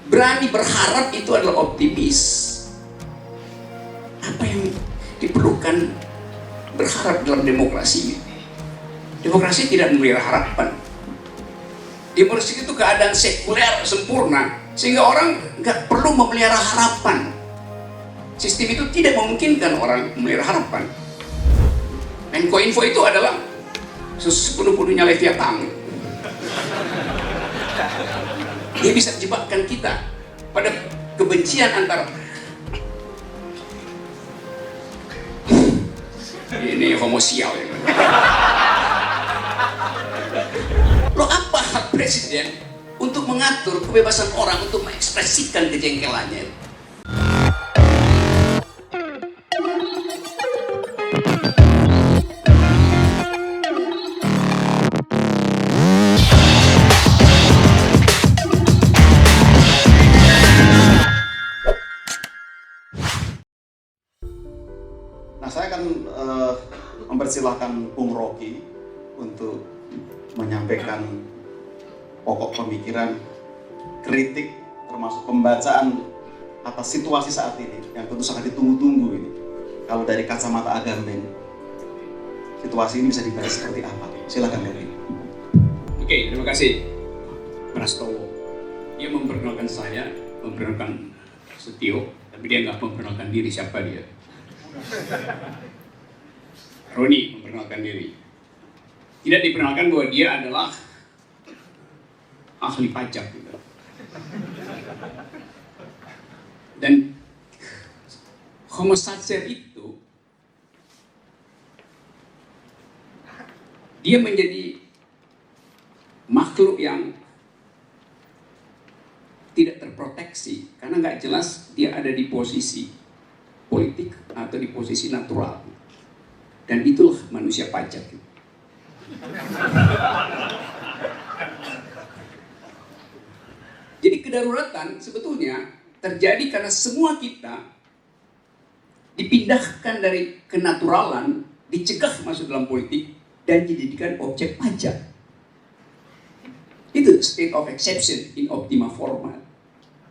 Berani berharap itu adalah optimis. Apa yang diperlukan berharap dalam demokrasi? Demokrasi tidak memelihara harapan. Demokrasi itu keadaan sekuler sempurna, sehingga orang nggak perlu memelihara harapan. Sistem itu tidak memungkinkan orang memelihara harapan. Menkominfo itu adalah sepenuh-penuhnya Leviathan. Dia bisa jebakkan kita pada kebencian antara ini homosial ya. Loh, apa hak presiden untuk mengatur kebebasan orang untuk mengekspresikan kejengkelannya? Nah, saya akan mempersilahkan Bung Rocky untuk menyampaikan pokok pemikiran, kritik, termasuk pembacaan atas situasi saat ini yang tentu sangat ditunggu-tunggu ini. Kalau dari kacamata Agamben, situasi ini bisa dibaca seperti apa? Silakan Rocky. Oke, terima kasih Prastowo. Dia memperkenalkan saya, memperkenalkan Setio, tapi dia nggak memperkenalkan diri siapa dia. Roni memperkenalkan diri. Tidak diperkenalkan bahwa dia adalah ahli pajak gitu. Dan Homo sacer itu dia menjadi makhluk yang tidak terproteksi karena nggak jelas dia ada di posisi politik atau di posisi natural, dan itulah manusia pajak. Jadi kedaruratan sebetulnya terjadi karena semua kita dipindahkan dari kenaturalan, dicegah masuk dalam politik dan dijadikan objek pajak. Itu state of exception in optima forma.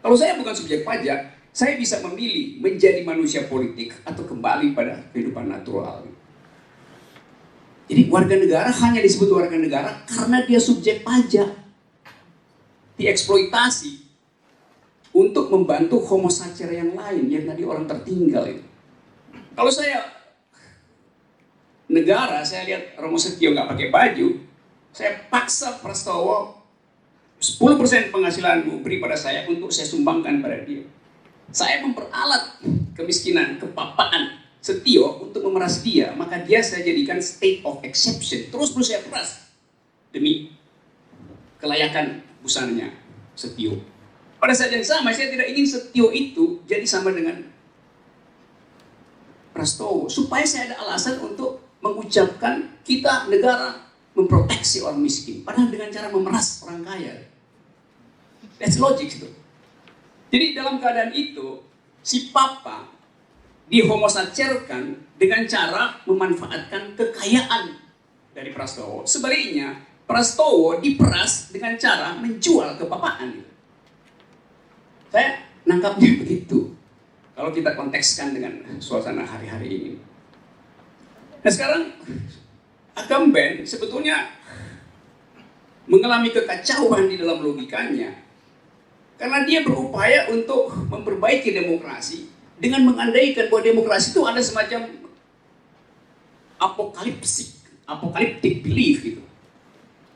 Kalau saya bukan subjek pajak, saya bisa memilih menjadi manusia politik atau kembali pada kehidupan natural. Jadi warga negara hanya disebut warga negara karena dia subjek pajak. Dieksploitasi untuk membantu homo sacer yang lain yang tadi orang tertinggal itu. Kalau saya negara, saya lihat Romo Setio nggak pakai baju, saya paksa Prastowo 10% penghasilanmu beri pada saya untuk saya sumbangkan pada dia. Saya memperalat kemiskinan, kepapaan Setio untuk memeras dia, maka dia saya jadikan state of exception. Terus saya peras demi kelayakan busananya Setio. Pada saat yang sama, saya tidak ingin Setio itu jadi sama dengan Prastowo, supaya saya ada alasan untuk mengucapkan kita negara memproteksi orang miskin, padahal dengan cara memeras orang kaya. That's logic itu. Jadi dalam keadaan itu, si Papa dihomosacerkan dengan cara memanfaatkan kekayaan dari Prastowo. Sebaliknya, Prastowo diperas dengan cara menjual kepapaan. Saya nangkapnya begitu. Kalau kita kontekskan dengan suasana hari-hari ini. Nah sekarang, Agamben sebetulnya mengalami kekacauan di dalam logikanya. Karena dia berupaya untuk memperbaiki demokrasi dengan mengandaikan bahwa demokrasi itu ada semacam apokaliptik belief gitu.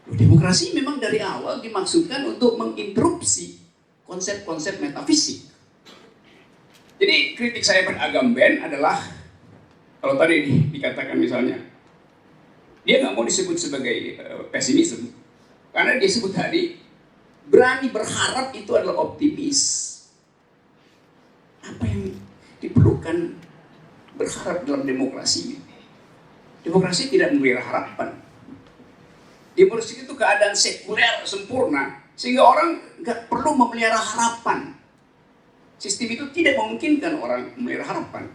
Demokrasi memang dari awal dimaksudkan untuk menginterupsi konsep-konsep metafisik. Jadi kritik saya pada Agamben adalah, kalau tadi dikatakan misalnya, dia nggak mau disebut sebagai pesimisme, karena dia sebut tadi, berani berharap itu adalah optimis. Apa yang diperlukan berharap dalam demokrasi? Demokrasi tidak memelihara harapan. Demokrasi itu keadaan sekuler sempurna, sehingga orang nggak perlu memelihara harapan. Sistem itu tidak memungkinkan orang memelihara harapan.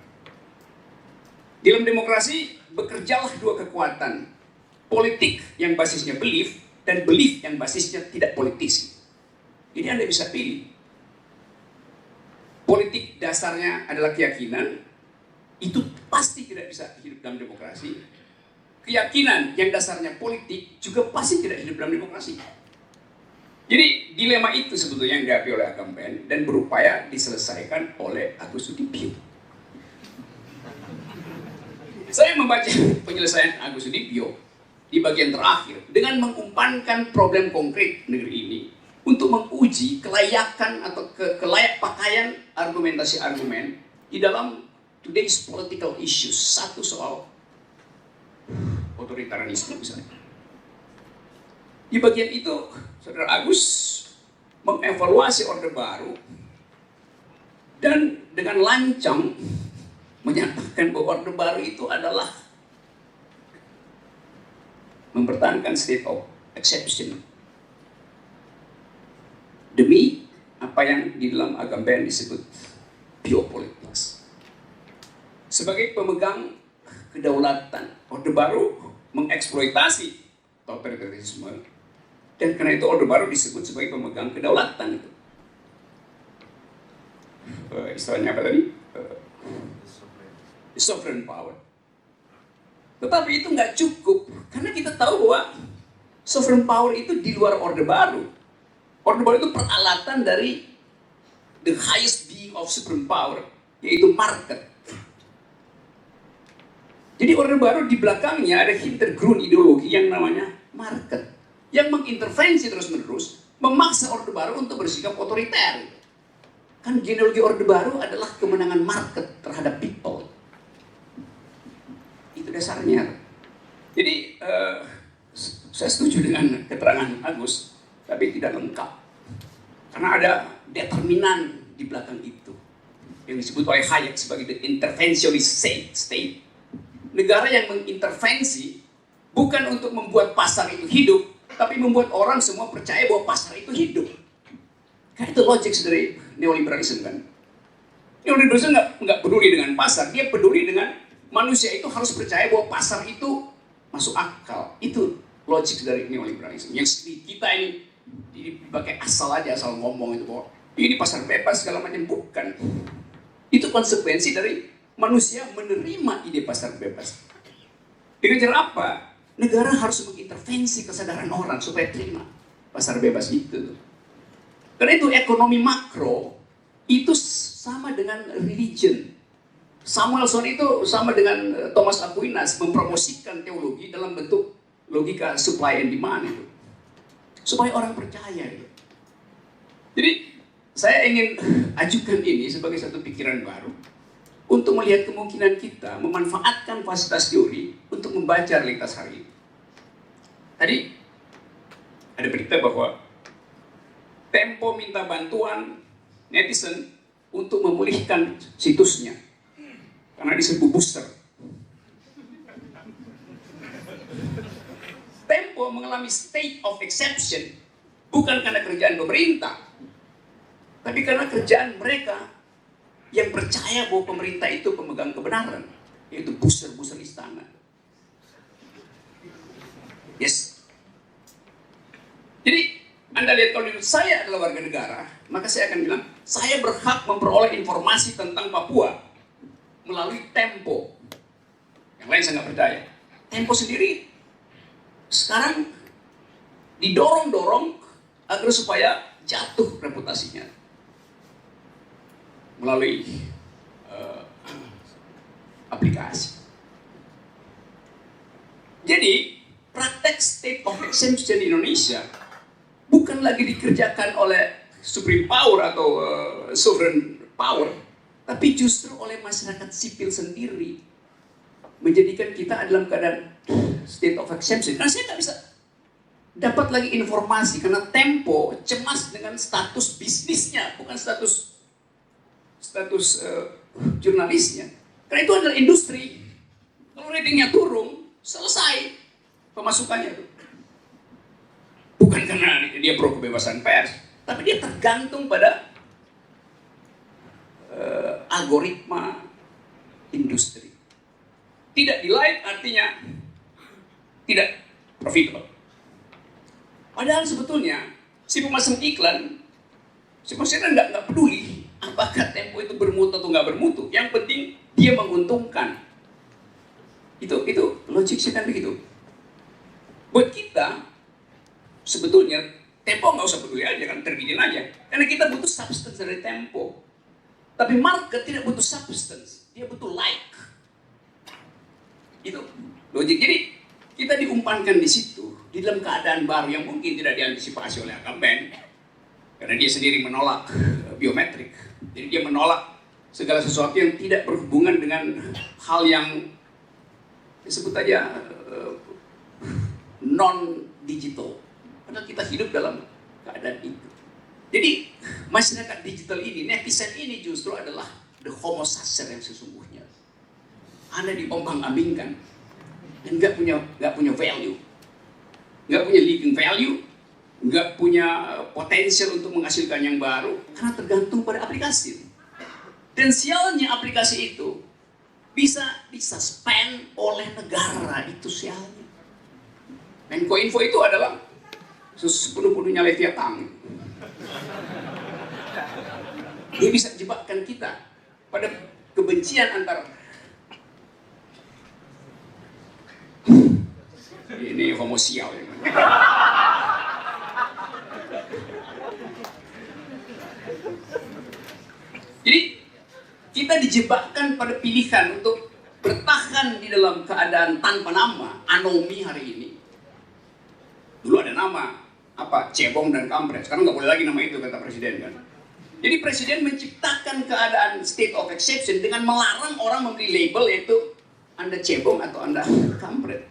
Dalam demokrasi bekerjalah dua kekuatan, politik yang basisnya belief dan belief yang basisnya tidak politis. Jadi Anda bisa pilih. politik dasarnya adalah keyakinan, itu pasti tidak bisa hidup dalam demokrasi. Keyakinan yang dasarnya politik juga pasti tidak hidup dalam demokrasi. Jadi dilema itu sebetulnya yang dihadapi oleh Agamben dan berupaya diselesaikan oleh Agus Sudibyo. Saya membaca penyelesaian Agus Sudibyo di bagian terakhir dengan mengumpankan problem konkret negeri ini untuk menguji kelayakan atau kelayak pakaian argumentasi argumen di dalam today's political issues. Satu soal otoritarianisme misalnya. Di bagian itu, Saudara Agus mengevaluasi Orde Baru dan dengan lancang menyatakan bahwa Orde Baru itu adalah mempertahankan state of exception demi apa yang di dalam Agamben disebut biopolitics. Sebagai pemegang kedaulatan, Orde Baru mengeksploitasi otoritarisme dan karena itu Orde Baru disebut sebagai pemegang kedaulatan itu. Istilahnya apa tadi? Sovereign power. Tetapi itu nggak cukup karena kita tahu bahwa sovereign power itu di luar Orde Baru. Orde Baru itu peralatan dari the highest being of supreme power, yaitu market. Jadi Orde Baru di belakangnya ada hintergrund ideologi yang namanya market, yang mengintervensi terus-menerus, memaksa Orde Baru untuk bersikap otoriter. Kan genealogi Orde Baru adalah kemenangan market terhadap people. Itu dasarnya. Jadi saya setuju dengan keterangan Agus, tapi tidak lengkap. Karena ada determinan di belakang itu yang disebut oleh Hayek sebagai the interventionist state. Negara yang mengintervensi bukan untuk membuat pasar itu hidup, tapi membuat orang semua percaya bahwa pasar itu hidup. Karena itu logik dari neoliberalisme kan. Neoliberalisme nggak peduli dengan pasar, dia peduli dengan manusia itu harus percaya bahwa pasar itu masuk akal. Itu logik dari neoliberalisme. Yang kita ini dipakai asal aja, asal ngomong itu bahwa ini pasar bebas segala macam, bukan. Itu konsekuensi dari manusia menerima ide pasar bebas. Dengan cara apa? Negara harus mengintervensi kesadaran orang supaya terima pasar bebas itu. Karena itu ekonomi makro itu sama dengan religion. Samuelson itu sama dengan Thomas Aquinas mempromosikan teologi dalam bentuk logika supply and demand itu. Supaya orang percaya itu. Jadi saya ingin ajukan ini sebagai satu pikiran baru untuk melihat kemungkinan kita memanfaatkan fasilitas teori untuk membaca realitas hari ini. Tadi ada berita bahwa Tempo minta bantuan netizen untuk memulihkan situsnya karena disebut booster. Tempo mengalami state of exception bukan karena kerjaan pemerintah, tapi karena kerjaan mereka yang percaya bahwa pemerintah itu pemegang kebenaran, yaitu booster-booster istana. Yes. Jadi Anda lihat kalau saya adalah warga negara, maka saya akan bilang saya berhak memperoleh informasi tentang Papua melalui Tempo. Yang lain saya nggak percaya. Tempo sendiri sekarang didorong-dorong agar supaya jatuh reputasinya melalui aplikasi. Jadi praktek state of exception di Indonesia bukan lagi dikerjakan oleh supreme power atau sovereign power, tapi justru oleh masyarakat sipil sendiri menjadikan kita dalam keadaan state of exception. Karena saya nggak bisa dapat lagi informasi karena Tempo cemas dengan status bisnisnya, bukan status jurnalisnya. Karena itu adalah industri. Kalau ratingnya turun, selesai pemasukannya itu. Bukan karena dia pro kebebasan pers, tapi dia tergantung pada algoritma industri. Tidak di-like artinya tidak profitable. Padahal sebetulnya si pemasang iklan nggak peduli apa apakah Tempo itu bermutu atau nggak bermutu. Yang penting dia menguntungkan. Itu logiknya kan begitu. Buat kita, sebetulnya Tempo nggak usah peduli aja, kan terbitin aja. Karena kita butuh substance dari Tempo. Tapi market tidak butuh substance, dia butuh like. Itu logik. Jadi kita diumpankan di situ, di dalam keadaan baru yang mungkin tidak diantisipasi oleh Agamben. Karena dia sendiri menolak biometrik. Jadi dia menolak segala sesuatu yang tidak berhubungan dengan hal yang disebut aja non-digital. Padahal kita hidup dalam keadaan itu. Jadi masyarakat digital ini, netizen ini justru adalah the homo sacer yang sesungguhnya. Anda diombang-ambingkan dan nggak punya value, nggak punya living value, nggak punya potensial untuk menghasilkan yang baru karena tergantung pada aplikasi. Dan sialnya aplikasi itu bisa disuspend oleh negara, itu sialnya. Menkominfo itu adalah sepenuh-penuhnya Leviathan. Dia bisa jebakkan kita pada kebencian antar ini homo sial ya. Jadi kita dijebakkan pada pilihan untuk bertahan di dalam keadaan tanpa nama, anomi hari ini. Dulu ada nama, cebong dan kampret. Sekarang nggak boleh lagi nama itu, kata presiden kan. Jadi presiden menciptakan keadaan state of exception dengan melarang orang memberi label yaitu Anda cebong atau Anda kampret.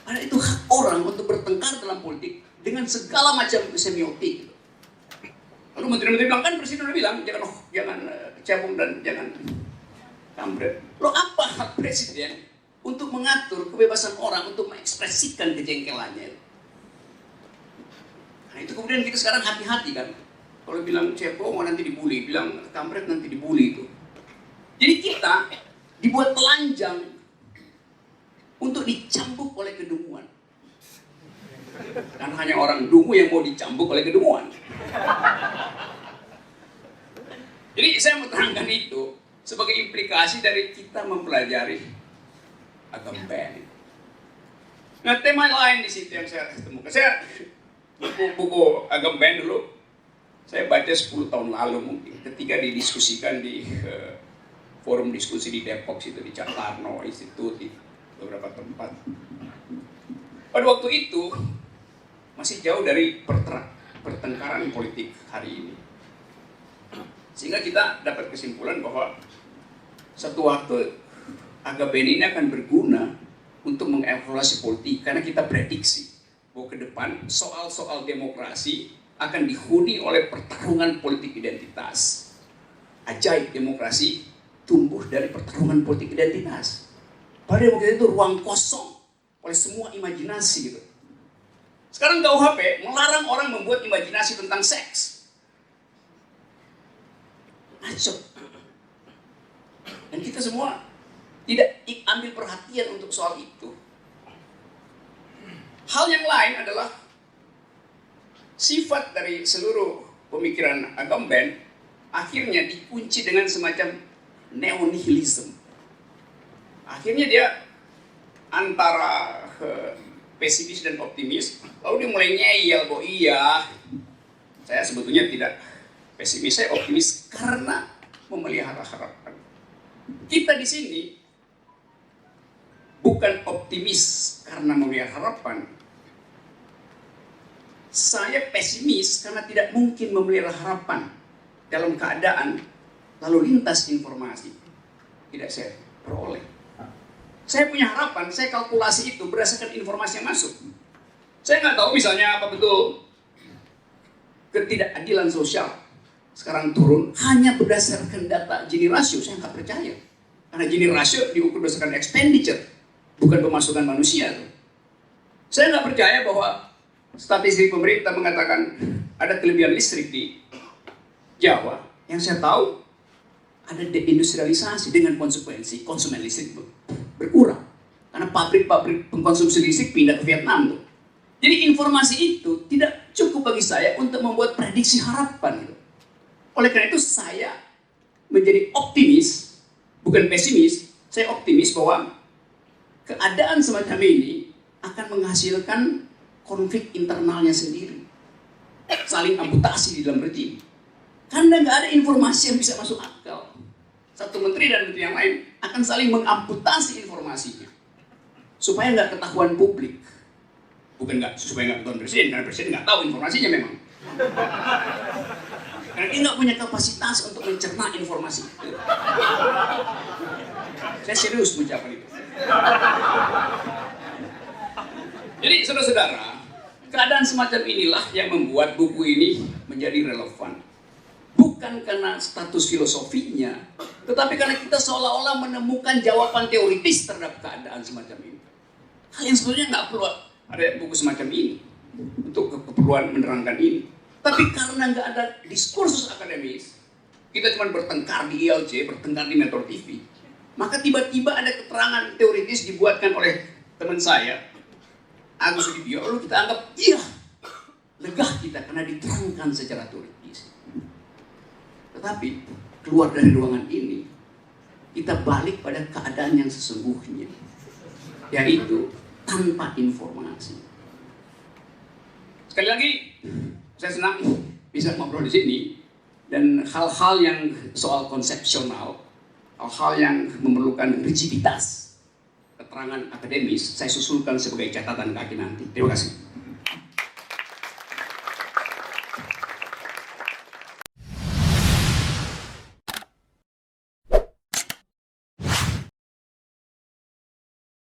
Padahal itu hak orang untuk bertengkar dalam politik dengan segala macam semiotik. Lalu menteri-menteri bilang, kan presiden udah bilang jangan cebong dan jangan kampret. Loh, apa hak presiden untuk mengatur kebebasan orang untuk mengekspresikan kejengkelannya? Nah itu kemudian kita sekarang hati-hati kan. Kalau bilang cebong nanti dibully, bilang kampret nanti dibully itu. Jadi kita dibuat telanjang untuk dicambuk oleh kedunguan. Dan hanya orang dungu yang mau dicambuk oleh kedunguan. Jadi saya mau terangkan itu sebagai implikasi dari kita mempelajari Agamben. Nah, tema lain di situ yang saya temukan. Saya buku Agamben dulu saya baca 10 tahun lalu mungkin ketika didiskusikan di forum diskusi di Depok situ, di Cakarno Institute, di beberapa tempat. Pada waktu itu masih jauh dari pertengkaran politik hari ini. Sehingga kita dapat kesimpulan bahwa satu waktu Agamben ini akan berguna untuk mengevaluasi politik karena kita prediksi bahwa ke depan soal-soal demokrasi akan dihuni oleh pertarungan politik identitas. Ajaib, demokrasi tumbuh dari pertarungan politik identitas. Padahal demokrasi itu ruang kosong oleh semua imajinasi gitu. Sekarang KUHP melarang orang membuat imajinasi tentang seks. Ngaco. Dan kita semua tidak ambil perhatian untuk soal itu. Hal yang lain adalah sifat dari seluruh pemikiran Agamben akhirnya dikunci dengan semacam neonihilisme. Akhirnya dia antara pesimis dan optimis, lalu dia mulai ngeyel bahwa iya, saya sebetulnya tidak pesimis, saya optimis karena memelihara harapan. Kita di sini bukan optimis karena memelihara harapan. Saya pesimis karena tidak mungkin memelihara harapan dalam keadaan lalu lintas informasi tidak saya peroleh. Saya punya harapan, saya kalkulasi itu berdasarkan informasi yang masuk. Saya nggak tahu misalnya apa betul ketidakadilan sosial sekarang turun hanya berdasarkan data Gini rasio. Saya nggak percaya. Karena Gini rasio diukur berdasarkan expenditure, bukan pemasukan manusia. Saya nggak percaya bahwa statistik pemerintah mengatakan ada kelebihan listrik di Jawa. Yang saya tahu ada deindustrialisasi dengan konsekuensi konsumen listrik berkurang. Karena pabrik-pabrik pengkonsumsi listrik pindah ke Vietnam tuh. Jadi informasi itu tidak cukup bagi saya untuk membuat prediksi harapan. Oleh karena itu saya menjadi optimis, bukan pesimis. Saya optimis bahwa keadaan semacam ini akan menghasilkan konflik internalnya sendiri, saling amputasi di dalam rejim. Karena nggak ada informasi yang bisa masuk akal. Satu menteri dan menteri yang lain akan saling mengamputasi informasinya supaya nggak ketahuan publik. Bukan nggak supaya nggak ketahuan presiden, karena presiden nggak tahu informasinya memang. Karena dia nggak punya kapasitas untuk mencerna informasi. Saya serius mengucapkan itu. Jadi saudara-saudara, keadaan semacam inilah yang membuat buku ini menjadi relevan. Bukan karena status filosofinya, tetapi karena kita seolah-olah menemukan jawaban teoritis terhadap keadaan semacam ini. Hal yang sebetulnya nggak perlu ada buku semacam ini untuk keperluan menerangkan ini. Tapi karena nggak ada diskursus akademis, kita cuma bertengkar di ILC, bertengkar di Metro TV, maka tiba-tiba ada keterangan teoritis dibuatkan oleh teman saya, Agus Sudibyo, lalu kita anggap, iya, lega kita karena diterangkan secara teoritis. Tetapi keluar dari ruangan ini, kita balik pada keadaan yang sesungguhnya, yaitu tanpa informasi. Sekali lagi, saya senang bisa ngobrol di sini, dan hal-hal yang soal konsepsional, hal-hal yang memerlukan rigiditas keterangan akademis, saya susulkan sebagai catatan kaki nanti. Terima kasih.